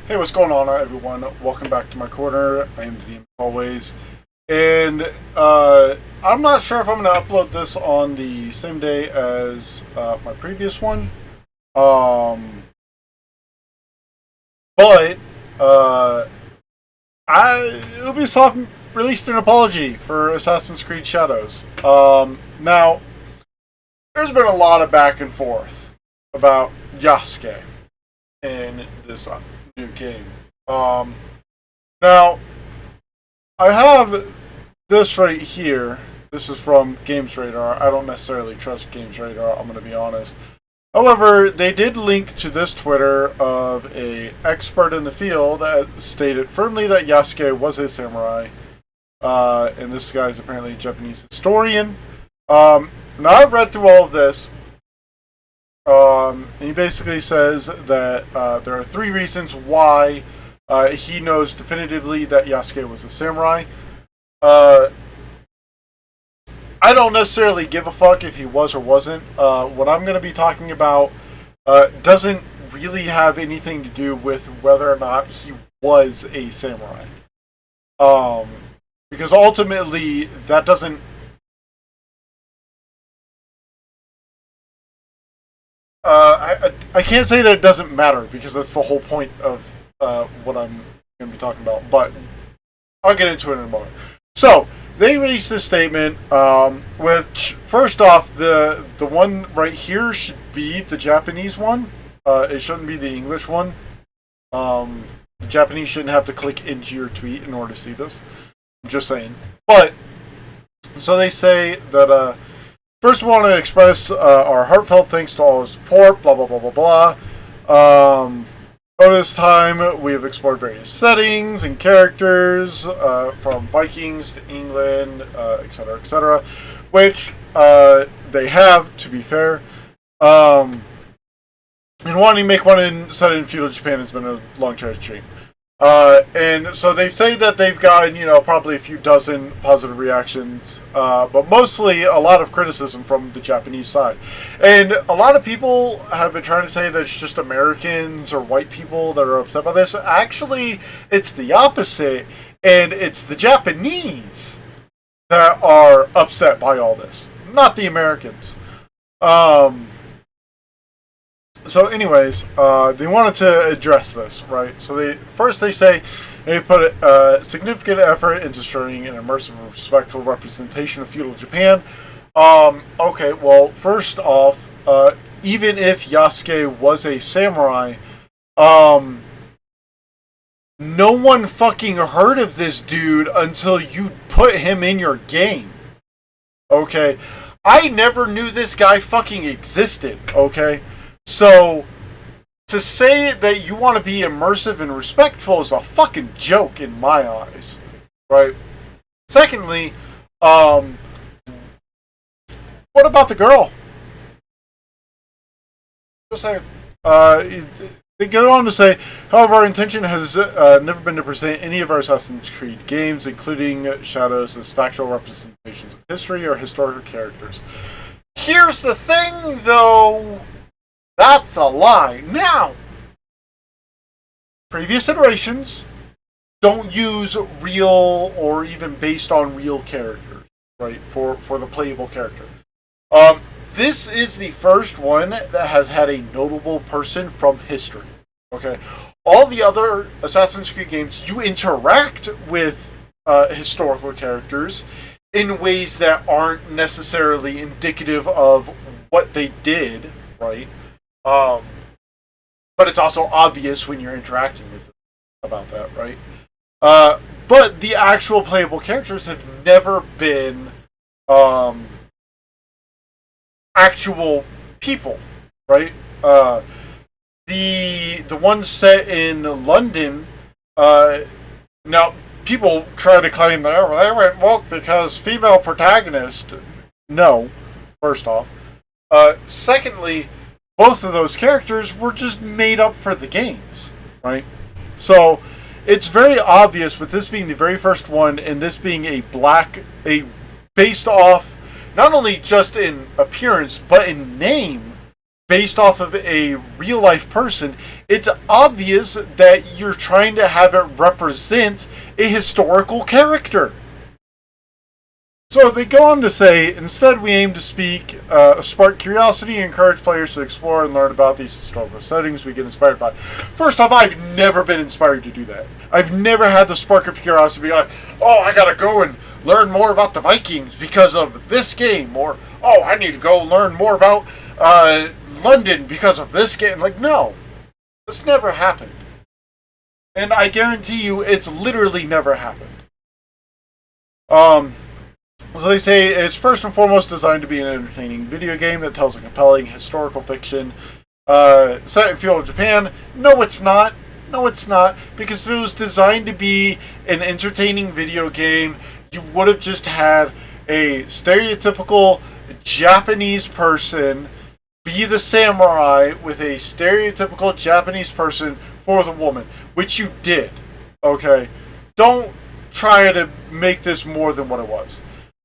Hey, what's going on, everyone? Welcome back to my corner. I am the DM always, and I'm not sure if I'm going to upload this on the same day as my previous one. But Ubisoft released an apology for Assassin's Creed Shadows. Now there's been a lot of back and forth about Yasuke in this new game. Now, I have this right here. This is from Games Radar. I don't necessarily trust Games Radar, I'm going to be honest. However, they did link to this Twitter of a expert in the field that stated firmly that Yasuke was a samurai. And this guy is apparently a Japanese historian. Now, I've read through all of this. He basically says that there are three reasons why he knows definitively that Yasuke was a samurai. I don't necessarily give a fuck if he was or wasn't. What I'm going to be talking about doesn't really have anything to do with whether or not he was a samurai. Because ultimately, that doesn't... I can't say that it doesn't matter, because that's the whole point of what I'm going to be talking about. But I'll get into it in a moment. So, they released this statement, which, first off, the one right here should be the Japanese one. It shouldn't be the English one. The Japanese shouldn't have to click into your tweet in order to see this. I'm just saying. But, so they say that, first, we want to express our heartfelt thanks to all the support, blah, blah, blah, blah, blah. Over this time, we have explored various settings and characters, from Vikings to England, etc., which they have, to be fair. And wanting to make one set in feudal Japan has been a long cherished dream. And so they say that they've gotten, probably a few dozen positive reactions, but mostly a lot of criticism from the Japanese side. And a lot of people have been trying to say that it's just Americans or white people that are upset by this. Actually, it's the opposite, and it's the Japanese that are upset by all this, not the Americans. So anyways, they wanted to address this, right? So they say they put significant effort into ensuring an immersive and respectful representation of feudal Japan. Okay, well, first off, even if Yasuke was a samurai, no one fucking heard of this dude until you put him in your game. Okay? I never knew this guy fucking existed, okay? So, to say that you want to be immersive and respectful is a fucking joke in my eyes, right? Secondly, what about the girl? Just saying. They go on to say, however, our intention has never been to present any of our Assassin's Creed games, including Shadows, as factual representations of history or historical characters. Here's the thing, though. That's a lie. Now, previous iterations don't use real or even based on real characters, right, for the playable character. This is the first one that has had a notable person from history, okay? All the other Assassin's Creed games, you interact with historical characters in ways that aren't necessarily indicative of what they did, right? But it's also obvious when you're interacting with them about that, right? But the actual playable characters have never been actual people, right? The one set in London, now people try to claim that they went woke because female protagonist. No, first off. Secondly, both of those characters were just made up for the games, right? So, it's very obvious with this being the very first one and this being based off not only just in appearance but in name, based off of a real life person, it's obvious that you're trying to have it represent a historical character. So they go on to say, instead we aim to spark curiosity and encourage players to explore and learn about these historical settings we get inspired by. First off, I've never been inspired to do that. I've never had the spark of curiosity like, oh, I gotta go and learn more about the Vikings because of this game, or, oh, I need to go learn more about London because of this game. Like, no. This never happened. And I guarantee you, it's literally never happened. So they say it's first and foremost designed to be an entertaining video game that tells a compelling historical fiction set in feudal Japan. No, it's not. No, it's not. Because if it was designed to be an entertaining video game, you would have just had a stereotypical Japanese person be the samurai with a stereotypical Japanese person for the woman, which you did. Okay? Don't try to make this more than what it was.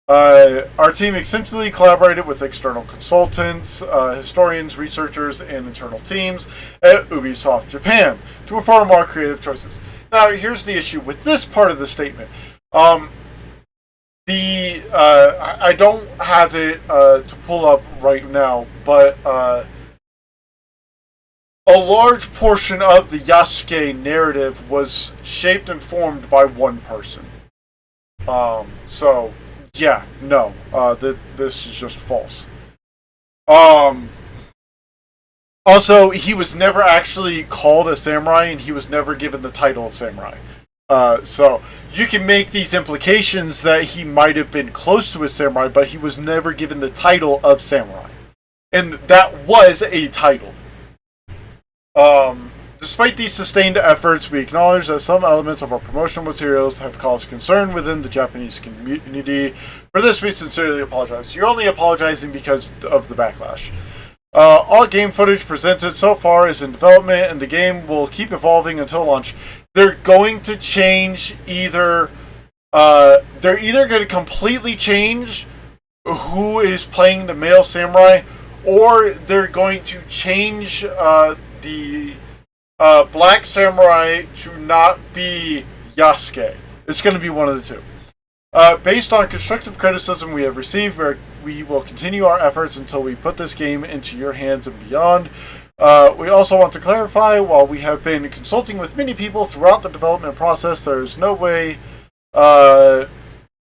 Our team extensively collaborated with external consultants, historians, researchers, and internal teams at Ubisoft Japan to inform our creative choices. Now, here's the issue with this part of the statement. I don't have it to pull up right now, but a large portion of the Yasuke narrative was shaped and formed by one person. So... yeah, no. This is just false. Also, he was never actually called a samurai, and he was never given the title of samurai. So, you can make these implications that he might have been close to a samurai, but he was never given the title of samurai. And that was a title. Despite these sustained efforts, we acknowledge that some elements of our promotional materials have caused concern within the Japanese community. For this, we sincerely apologize. You're only apologizing because of the backlash. All game footage presented so far is in development, and the game will keep evolving until launch. They're going to change either... they're either going to completely change who is playing the male samurai, or they're going to change the... Black Samurai to not be Yasuke. It's going to be one of the two. Based on constructive criticism we have received, we will continue our efforts until we put this game into your hands and beyond. We also want to clarify, while we have been consulting with many people throughout the development process, there is no way... they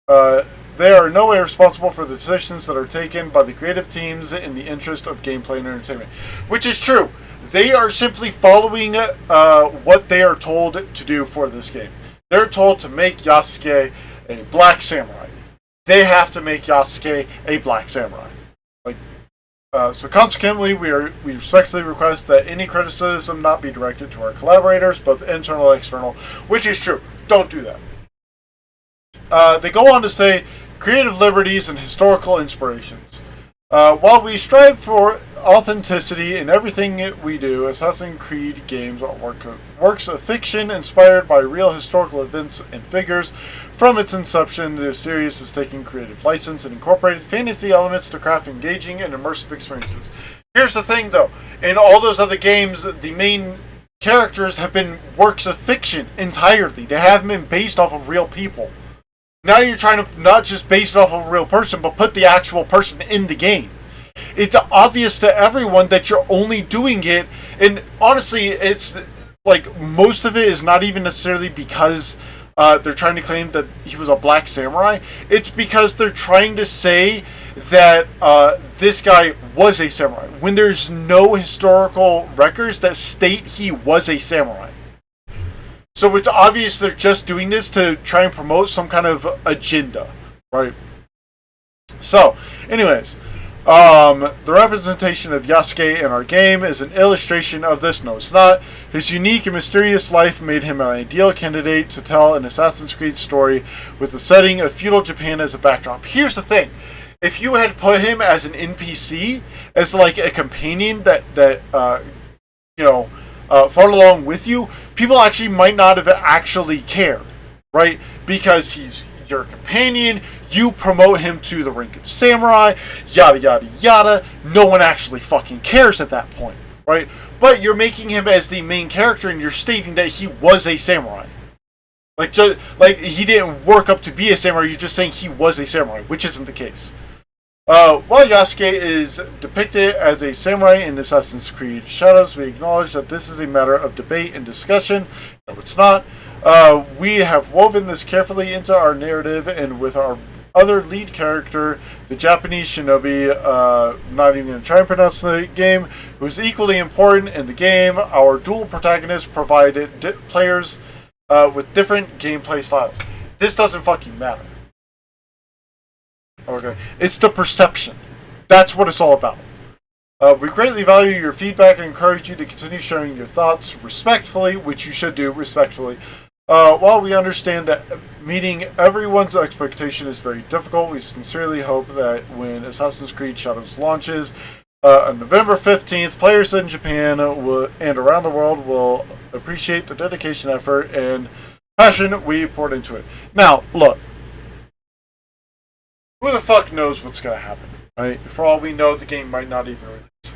are in no way responsible for the decisions that are taken by the creative teams in the interest of gameplay and entertainment. Which is true. They are simply following what they are told to do for this game. They're told to make Yasuke a black samurai. They have to make Yasuke a black samurai. So consequently, we respectfully request that any criticism not be directed to our collaborators, both internal and external, which is true. Don't do that. They go on to say, creative liberties and historical inspirations. While we strive for authenticity in everything we do, Assassin's Creed games are works of fiction inspired by real historical events and figures. From its inception, the series has taken creative license and incorporated fantasy elements to craft engaging and immersive experiences. Here's the thing, though. In all those other games, the main characters have been works of fiction entirely. They haven't been based off of real people. Now you're trying to not just base it off of a real person, but put the actual person in the game. It's obvious to everyone that you're only doing it, and honestly, it's like most of it is not even necessarily because they're trying to claim that he was a black samurai. It's because they're trying to say that this guy was a samurai, when there's no historical records that state he was a samurai. So it's obvious they're just doing this to try and promote some kind of agenda, right? So, anyways, the representation of Yasuke in our game is an illustration of this. No, it's not. His unique and mysterious life made him an ideal candidate to tell an Assassin's Creed story with the setting of feudal Japan as a backdrop. Here's the thing. If you had put him as an NPC, as like a companion that followed along with you, people actually might not have actually cared, right? Because he's your companion, you promote him to the rank of samurai, yada yada yada. No one actually fucking cares at that point, right? But you're making him as the main character, and you're stating that he was a samurai. Like he didn't work up to be a samurai. You're just saying he was a samurai, which isn't the case. While Yasuke is depicted as a samurai in Assassin's Creed Shadows, we acknowledge that this is a matter of debate and discussion. No, it's not. We have woven this carefully into our narrative, and with our other lead character, the Japanese shinobi, not even going to try and pronounce the game, who's equally important in the game, our dual protagonists provided players with different gameplay styles. This doesn't fucking matter. Okay, it's the perception. That's what it's all about. We greatly value your feedback and encourage you to continue sharing your thoughts respectfully, which you should do respectfully. While we understand that meeting everyone's expectation is very difficult, we sincerely hope that when Assassin's Creed Shadows launches on November 15th, players in Japan and around the world will appreciate the dedication, effort, and passion we poured into it. Now, look. Who the fuck knows what's going to happen, right? For all we know, the game might not even release.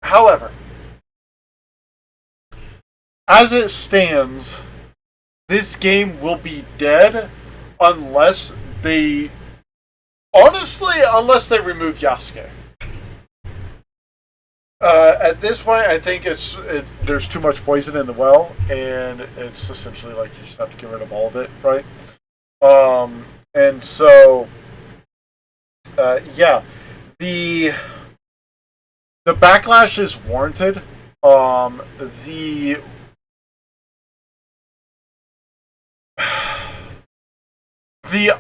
However, as it stands, this game will be dead unless they... Honestly, unless they remove Yasuke. At this point, I think there's too much poison in the well, and it's essentially like you just have to get rid of all of it, right? And so... yeah, the backlash is warranted. The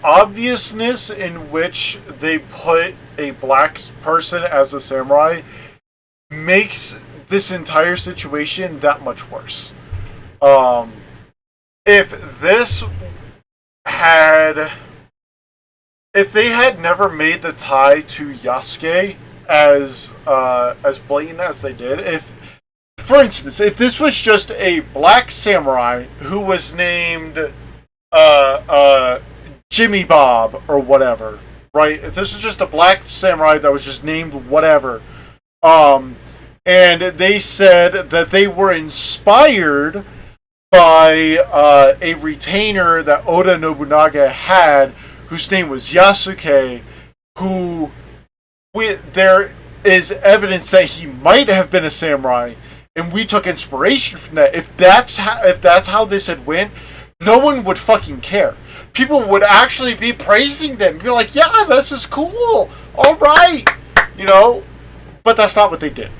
obviousness in which they put a black person as a samurai makes this entire situation that much worse. If they had never made the tie to Yasuke as blatant as they did, for instance, if this was just a black samurai who was named Jimmy Bob or whatever, right? If this was just a black samurai that was just named whatever, and they said that they were inspired by a retainer that Oda Nobunaga had, whose name was Yasuke, there is evidence that he might have been a samurai, and we took inspiration from that. If that's how this had went, no one would fucking care. People would actually be praising them, be like, "Yeah, this is cool. All right," But that's not what they did.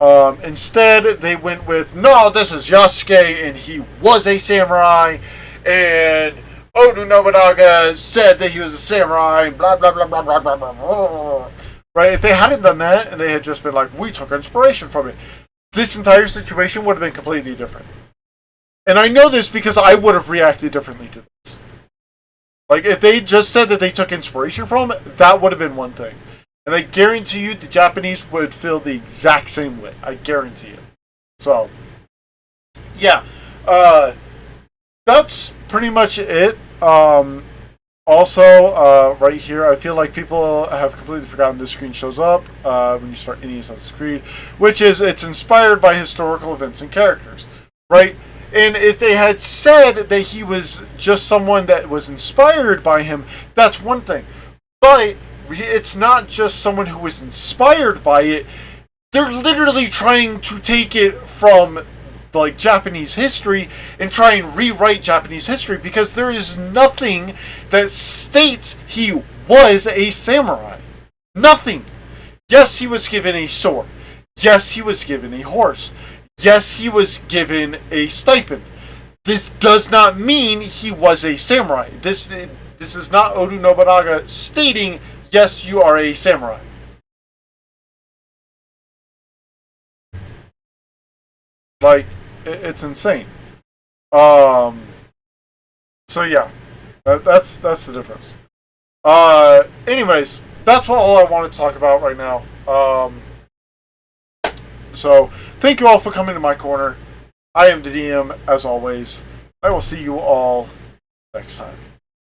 Instead, they went with, "No, this is Yasuke, and he was a samurai, and Oda Nobunaga said that he was a samurai, and blah, blah, blah, blah, blah, blah, blah." Right? If they hadn't done that, and they had just been like, "We took inspiration from it," this entire situation would have been completely different. And I know this because I would have reacted differently to this. Like, if they just said that they took inspiration from it, that would have been one thing. And I guarantee you the Japanese would feel the exact same way. I guarantee it. So, yeah. That's pretty much it. Also, right here, I feel like people have completely forgotten this screen shows up when you start any Assassin's Creed, which is it's inspired by historical events and characters, right? And if they had said that he was just someone that was inspired by him, that's one thing. But it's not just someone who was inspired by it. They're literally trying to take it from like Japanese history and try and rewrite Japanese history, because there is nothing that states he was a samurai. Nothing. Yes, he was given a sword. Yes, he was given a horse. Yes, he was given a stipend. This does not mean he was a samurai. This is not Oda Nobunaga stating, "Yes, you are a samurai." Like, it's insane. So yeah, that's the difference. Anyways, that's all I wanted to talk about right now. So thank you all for coming to my corner. I am the DM, as always. I will see you all next time.